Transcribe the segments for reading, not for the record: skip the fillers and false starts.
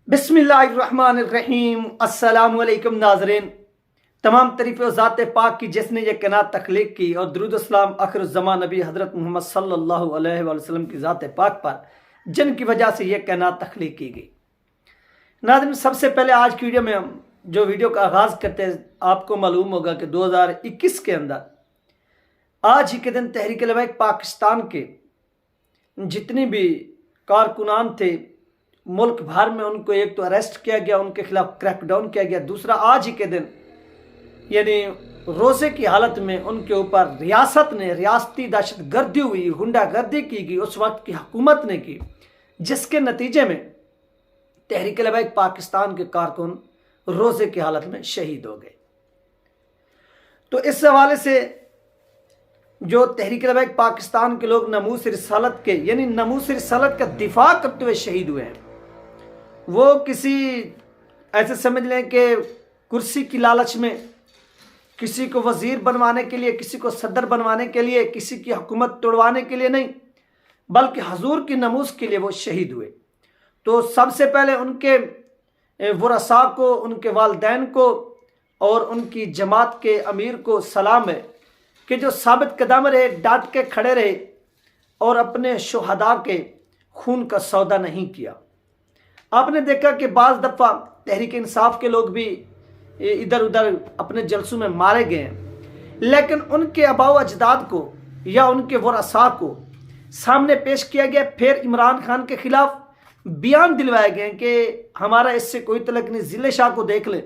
बिस्मिल्लाहिर्रहमानिर्रहीम। अस्सलामुअलैकुम नाज़रीन, तमाम तरीफ़े ज़ात पाक की जिसने ये कायनात तख्लीक की और दुरूद सलाम आखिरुज़्ज़मान नबी हज़रत मोहम्मद सल्लल्लाहु अलैहि वसल्लम की ज़ात पाक पर जिनकी वजह से ये कायनात तख्लीक की गई। नाज़रीन, सबसे पहले आज की वीडियो में हम जो वीडियो का आगाज़ करते हैं, आपको मालूम होगा कि 2021 के अंदर आज ही के दिन तहरीक लबैक पाकिस्तान के जितने भी कारकुनान थे मुल्क भर में उनको एक तो अरेस्ट किया गया, उनके खिलाफ क्रैकडाउन किया गया। दूसरा, आज ही के दिन यानी रोज़े की हालत में उनके ऊपर रियासत ने रियासती दहशत गर्दी हुई, गुंडागर्दी की गई, उस वक्त की हुकूमत ने की, जिसके नतीजे में तहरीक लबैक पाकिस्तान के कारकुन रोज़े की हालत में शहीद हो गए। तो इस हवाले से जो तहरीक लबैक पाकिस्तान के लोग नमूस रिसालत के यानी नमूस रिसालत का दिफा करते हुए शहीद हुए हैं, वो किसी ऐसे समझ लें कि कुर्सी की लालच में, किसी को वजीर बनवाने के लिए, किसी को सदर बनवाने के लिए, किसी की हुकूमत तोड़वाने के लिए नहीं, बल्कि हजूर की नमूस के लिए वो शहीद हुए। तो सबसे पहले उनके वरसा को, उनके वालदैन को और उनकी जमात के अमीर को सलाम है कि जो साबित कदम रहे, डांट के खड़े रहे और अपने शुहदा के खून का सौदा नहीं किया। आपने देखा कि बाज़ दफ़ा तहरीक इंसाफ के लोग भी इधर उधर अपने जलसों में मारे गए हैं, लेकिन उनके आबाओ अजदाद को या उनके वरसा को सामने पेश किया गया। फिर इमरान खान के खिलाफ बयान दिलवाए गए कि हमारा इससे कोई तलक नहीं। ज़िले शाह को देख ले,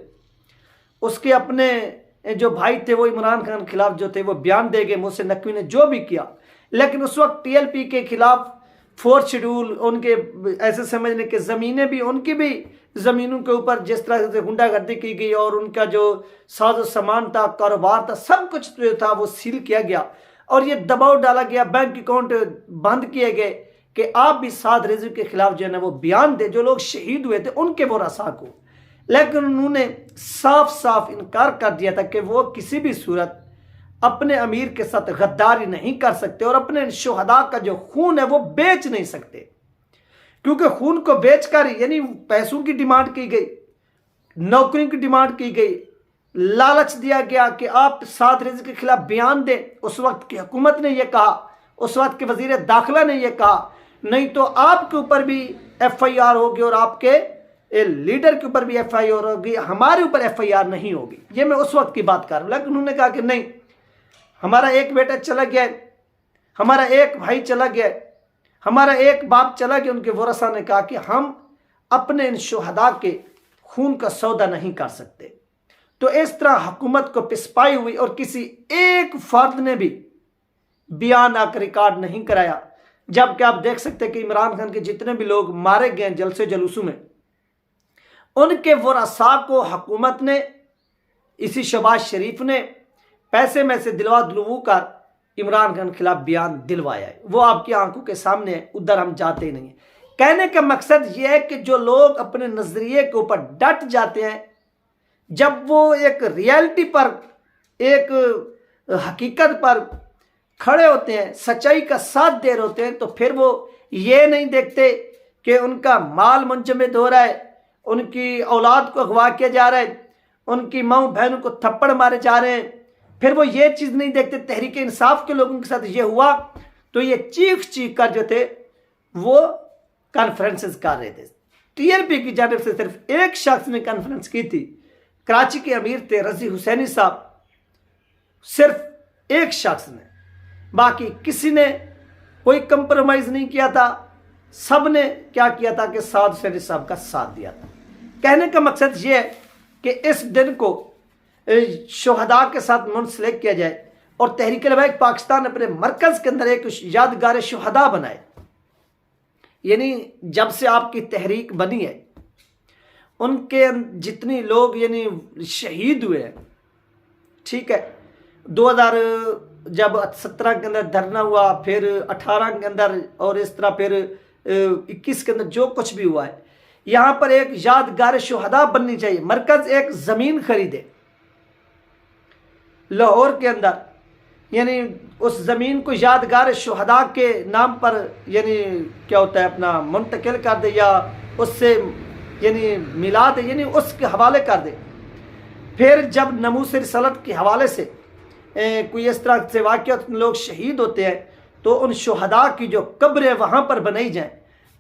उसके अपने जो भाई थे वो इमरान खान के खिलाफ जो थे वो बयान दे गए, मुझसे नकवी ने जो भी किया। लेकिन उस वक्त TLP के खिलाफ 4th शेड्यूल, उनके ऐसे समझने के ज़मीनें भी, उनकी भी ज़मीनों के ऊपर जिस तरह से गुंडागर्दी की गई और उनका जो साजो सामान था, कारोबार था, सब कुछ जो था वो सील किया गया और ये दबाव डाला गया, बैंक अकाउंट बंद किए गए कि आप भी साद रिजवी के खिलाफ जो है ना वो बयान दे, जो लोग शहीद हुए थे उनके वरसा को। लेकिन उन्होंने साफ साफ इनकार कर दिया था कि वो किसी भी सूरत अपने अमीर के साथ गद्दारी नहीं कर सकते और अपने शुहदा का जो खून है वो बेच नहीं सकते, क्योंकि खून को बेचकर यानी पैसों की डिमांड की गई, नौकरियों की डिमांड की गई, लालच दिया गया कि आप साद रिज़्क़ के खिलाफ बयान दें। उस वक्त की हुकूमत ने यह कहा, उस वक्त के वजीर दाखिला ने यह कहा, नहीं तो आपके ऊपर भी FIR होगी और आपके लीडर के ऊपर भी FIR होगी, हमारे ऊपर FIR नहीं होगी। ये मैं उस वक्त की बात कर रहा हूँ। लेकिन उन्होंने कहा कि नहीं, हमारा एक बेटा चला गया, हमारा एक भाई चला गया, हमारा एक बाप चला गया। उनके वरसा ने कहा कि हम अपने इन शुहदा के खून का सौदा नहीं कर सकते। तो इस तरह हुकूमत को पिसपाई हुई और किसी एक फर्द ने भी बयान आकर रिकॉर्ड नहीं कराया। जबकि आप देख सकते हैं कि इमरान खान के जितने भी लोग मारे गए जलसे जलूसों में, उनके वरसा को हुकूमत ने, इसी शहबाज शरीफ ने पैसे में से दिलवा दिलवू कर इमरान खान के खिलाफ बयान दिलवाया है। वो आपकी आंखों के सामने है, उधर हम जाते ही नहीं है। कहने का मकसद ये है कि जो लोग अपने नजरिए के ऊपर डट जाते हैं, जब वो एक रियलिटी पर, एक हकीकत पर खड़े होते हैं, सच्चाई का साथ दे रहे होते हैं, तो फिर वो ये नहीं देखते कि उनका माल मुंजमद हो रहा है, उनकी औलाद को अगवा किया जा रहा है, उनकी माँ बहनों को थप्पड़ मारे जा रहे हैं। फिर वो ये चीज़ नहीं देखते तहरीक इंसाफ के लोगों के साथ ये हुआ तो ये चीख चीख कर जो थे वो कॉन्फ्रेंसेस कर रहे थे। TLP की जानिब से सिर्फ एक शख्स ने कॉन्फ्रेंस की थी, कराची के अमीर थे रजी हुसैनी साहब, सिर्फ एक शख्स ने, बाकी किसी ने कोई कंप्रोमाइज़ नहीं किया था। सब ने क्या किया था कि साद हुसैनी साहब का साथ दिया था। कहने का मकसद ये है कि इस दिन को शुहदा के साथ मुंसलिक किया जाए और तहरीक लबैक पाकिस्तान अपने मरकज़ के अंदर एक यादगार शुहदा बनाए। यानी जब से आपकी तहरीक बनी है, उनके जितनी लोग यानी शहीद हुए हैं, ठीक है, 2017 के अंदर धरना हुआ, फिर 18 के अंदर और इस तरह फिर 21 के अंदर जो कुछ भी हुआ है, यहाँ पर एक यादगार शुहदा बननी चाहिए। मरकज़ एक ज़मीन खरीदे लाहौर के अंदर, यानी उस ज़मीन को यादगार शुहदा के नाम पर यानी क्या होता है अपना मुंतकिल कर दे, या उससे यानी मिलाद यानी उसके हवाले कर दे। फिर जब नमूस रिसालत के हवाले से कोई इस तरह से वाक़या लोग शहीद होते हैं तो उन शुहदा की जो कब्रें वहाँ पर बनाई जाएँ।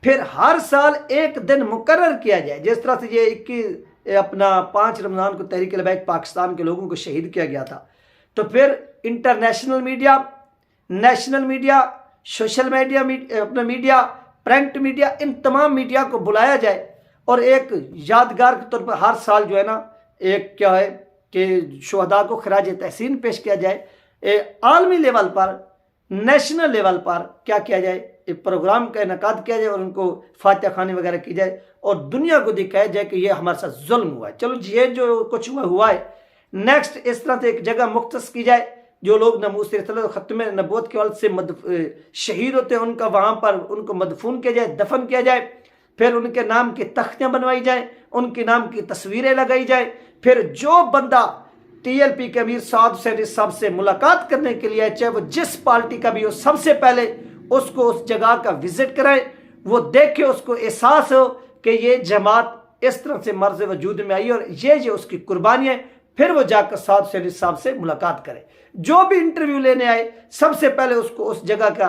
फिर हर साल एक दिन मुकर्रर किया जाए, जिस तरह से ये 21 अपना 5 रमज़ान को तहरीक लबैक पाकिस्तान के लोगों को शहीद किया गया था। तो फिर international media, national media, social media, अपना मीडिया, प्रिंट मीडिया, इन तमाम मीडिया को बुलाया जाए और एक यादगार के तौर पर हर साल जो है ना एक क्या है कि शुहदा को खराज तहसीन पेश किया जाए। आलमी लेवल पर, नेशनल लेवल पर क्या किया जाए, एक प्रोग्राम का इनकाद किया जाए और उनको फातिहा खानी वगैरह की जाए और दुनिया को दिखाया जाए कि ये हमारे साथ जुल्म हुआ है। चलो ये जो कुछ हुआ है, नेक्स्ट इस तरह से एक जगह मुख्तस की जाए जो लोग नमूस ख़त्म नबूवत के वक्त से शहीद होते हैं, उनका वहाँ पर उनको मदफून किया जाए, दफन किया जाए। फिर उनके नाम की तख्तियाँ बनवाई जाएँ, उनके नाम की तस्वीरें लगाई जाए। फिर जो बंदा TLP के अमीर साद हुसैन साहब से मुलाकात करने के लिए, चाहे वो जिस पार्टी का भी हो, सबसे पहले उसको उस जगह का विजिट कराएं, वो देखे, उसको एहसास हो कि ये जमात इस तरह से मर्ज वजूद में आई और ये उसकी कुर्बानियाँ। फिर वो जाकर साद हुसैन साहब से मुलाकात करे। जो भी इंटरव्यू लेने आए सबसे पहले उसको उस जगह का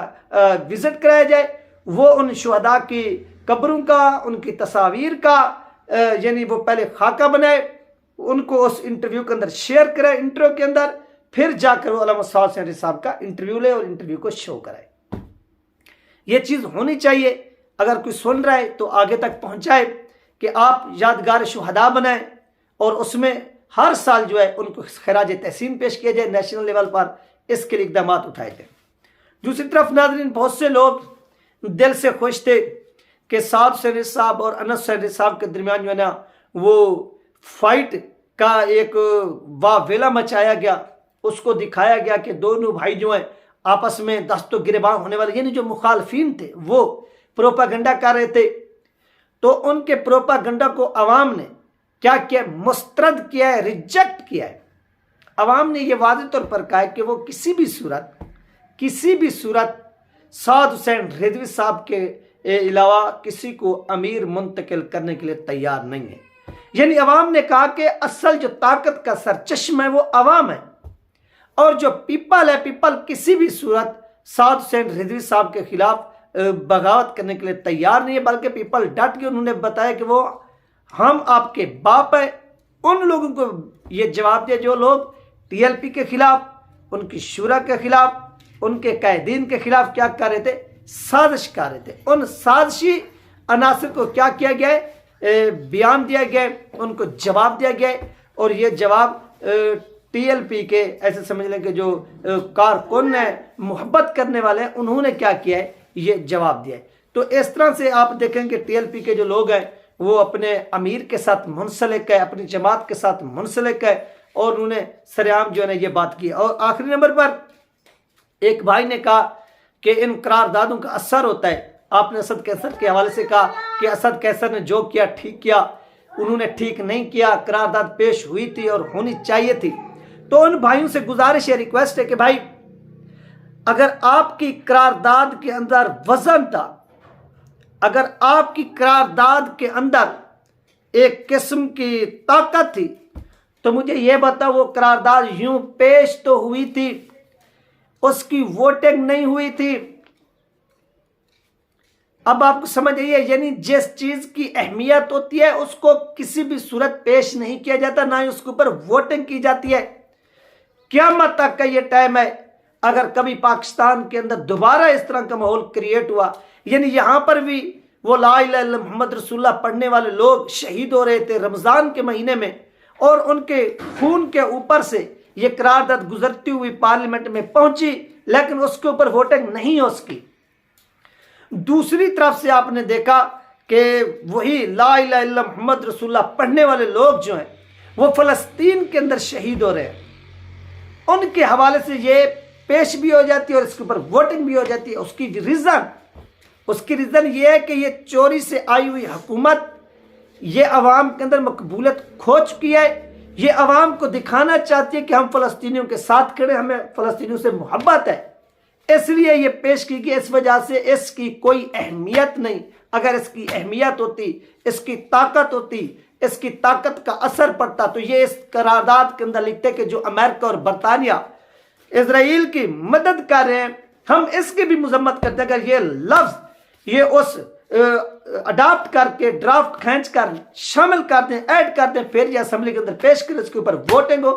विजिट कराया जाए। वो उन शुहदा की कब्रों का, उनकी तस्वीर का यानी वो पहले खाका बनाए, उनको उस इंटरव्यू के अंदर शेयर करें, इंटरव्यू के अंदर। फिर जाकर वो अल्लामा साद हुसैन साहब का इंटरव्यू ले और इंटरव्यू को शो कराए। ये चीज़ होनी चाहिए। अगर कोई सुन रहा है तो आगे तक पहुंचाए कि आप यादगार शुहदा बनाएं और उसमें हर साल जो है उनको खराज तहसीन पेश किया जाए नेशनल लेवल पर, इसके लिए इकदाम उठाए जाए। दूसरी तरफ नाज़रीन, बहुत से लोग दिल से खुश थे कि साद हुसैन साहब और अनस हुसैन साहब के दरमियान जो है ना वो फाइट का एक वावेला मचाया गया, उसको दिखाया गया कि दोनों भाई जो हैं आपस में दस्तो गिरबान होने वाले, यानी जो मुखालफिन थे वो प्रोपागंडा कर रहे थे। तो उनके प्रोपागंडा को अवाम ने क्या किया, मुस्तरद किया है, रिजेक्ट किया है। अवाम ने यह वाज़ेह तौर पर कहा है कि वो किसी भी सूरत साद हुसैन रिजवी साहब के अलावा किसी को अमीर मुंतकिल करने के लिए तैयार नहीं है। यानी अवाम ने कहा कि असल जो ताकत का सरचश्मा है वो अवाम है और जो पीपल है, पीपल किसी भी सूरत साद हुसैन रिजवी साहब के खिलाफ बगावत करने के लिए तैयार नहीं है, बल्कि पीपल डट के उन्होंने बताया कि वो हम आपके बाप है। उन लोगों को ये जवाब दिया जो लोग TLP के खिलाफ, उनकी शूरा के खिलाफ, उनके कैदीन के खिलाफ क्या कर रहे थे, साजिश कर रहे थे। उन साजिशी अनासर को क्या किया गया है, बयान दिया गया, उनको जवाब दिया गया और ये जवाब TLP के ऐसे समझ लें कि जो कारकुन है, मोहब्बत करने वाले हैं, उन्होंने क्या किया है, ये जवाब दिया है। तो इस तरह से आप देखेंगे TLP के जो लोग हैं वो अपने अमीर के साथ मुंसलिक है, अपनी जमात के साथ मुंसलिक है और उन्होंने सरेआम जो है ना ये बात की। और आखिरी नंबर पर एक भाई ने कहा कि इन करारदादों का असर होता है। आपने असद कैसर के हवाले से कहा कि असद कैसर ने जो किया ठीक किया, उन्होंने ठीक नहीं किया, करारदाद पेश हुई थी और होनी चाहिए थी। तो उन भाइयों से गुजारिश है, रिक्वेस्ट है कि भाई अगर आपकी करारदाद के अंदर वजन था, अगर आपकी करारदाद के अंदर एक किस्म की ताकत थी, तो मुझे यह बताओ वो करारदाद यूं पेश तो हुई थी, उसकी वोटिंग नहीं हुई थी। अब आपको समझ आइए, यानी जिस चीज की अहमियत होती है उसको किसी भी सूरत पेश नहीं किया जाता, ना ही उसके ऊपर वोटिंग की जाती है। क़यामत तक का ये टाइम है, अगर कभी पाकिस्तान के अंदर दोबारा इस तरह का माहौल क्रिएट हुआ, यानी यहाँ पर भी वो ला इलाहा इल्लल्लाह मोहम्मद रसूलुल्लाह पढ़ने वाले लोग शहीद हो रहे थे रमज़ान के महीने में और उनके खून के ऊपर से ये करारदाद गुजरती हुई पार्लियामेंट में पहुंची, लेकिन उसके ऊपर वोटिंग नहीं हो सकी। दूसरी तरफ से आपने देखा कि वही ला इलाहा इल्लल्लाह मोहम्मद रसूलुल्लाह पढ़ने वाले लोग जो हैं वो फ़लस्तीन के अंदर शहीद हो रहे हैं, उनके हवाले से ये पेश भी हो जाती है और इसके ऊपर वोटिंग भी हो जाती है। उसकी रीज़न ये है कि ये चोरी से आई हुई हुकूमत ये अवाम के अंदर मकबूलियत खो चुकी है। ये अवाम को दिखाना चाहती है कि हम फ़लस्तीनियों के साथ खड़े, हमें फ़लस्तीनियों से मोहब्बत है, इसलिए ये पेश की गई। इस वजह से इसकी कोई अहमियत नहीं, अगर इसकी अहमियत होती, इसकी ताकत होती, इसकी ताकत का असर पड़ता, तो ये इस करारदाद के अंदर लिखते कि जो अमेरिका और बरतानिया इसराइल की मदद कर रहे हैं, हम इसकी भी मजम्मत करते हैं। अगर ये लफ्ज ये उस अडाप्ट करके ड्राफ्ट खींच कर शामिल कर दें, ऐड कर दें, फिर ये असेंबली के अंदर पेश करें, इसके ऊपर वोटिंग हो,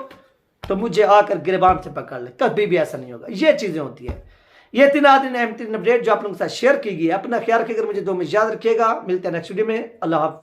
तो मुझे आकर गिरबान से पकड़ ले, कभी भी ऐसा नहीं होगा। ये चीजें होती है। ये 3 दिन अहम 3 अपडेट जो आप लोगों के साथ शेयर की गई है। अपना ख्याल रखिएगा, मुझे 2 में याद रखिएगा। मिलते हैं नेक्स्ट वीडियो में। अल्लाह हाफ़िज़।